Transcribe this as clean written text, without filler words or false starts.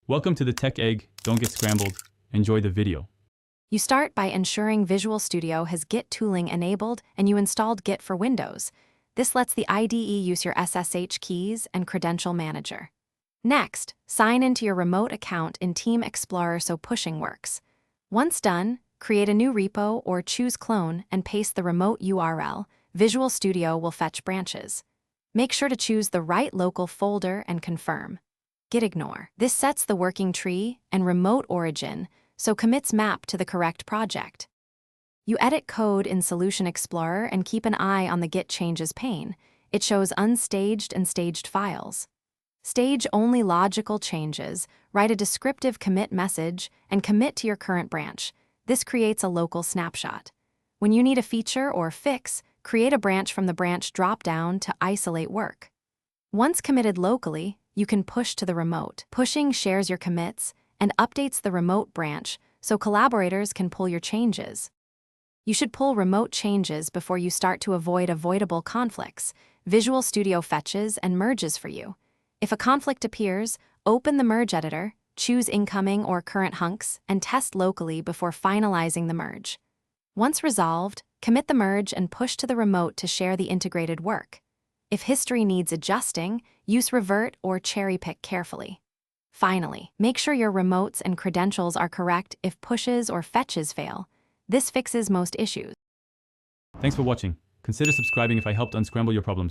Welcome to the Tech Egg. Don't get scrambled. Enjoy the video. You start by ensuring Visual Studio has Git tooling enabled and you installed Git for Windows. This lets the IDE use your SSH keys and credential manager. Next, sign into your remote account in Team Explorer so pushing works. Once done, create a new repo or choose clone and paste the remote URL. Visual Studio will fetch branches. Make sure to choose the right local folder and confirm. Git ignore. This sets the working tree and remote origin, so commits map to the correct project. You edit code in Solution Explorer and keep an eye on the Git changes pane. It shows unstaged and staged files. Stage only logical changes, write a descriptive commit message, and commit to your current branch. This creates a local snapshot. When you need a feature or fix, create a branch from the branch drop-down to isolate work. Once committed locally, you can push to the remote. Pushing shares your commits and updates the remote branch so collaborators can pull your changes. You should pull remote changes before you start to avoid avoidable conflicts. Visual Studio fetches and merges for you. If a conflict appears, open the merge editor, choose incoming or current hunks, and test locally before finalizing the merge. Once resolved, commit the merge and push to the remote to share the integrated work. If history needs adjusting, use revert or cherry-pick carefully. Finally, make sure your remotes and credentials are correct if pushes or fetches fail. This fixes most issues. Thanks for watching. Consider subscribing if I helped unscramble your problems.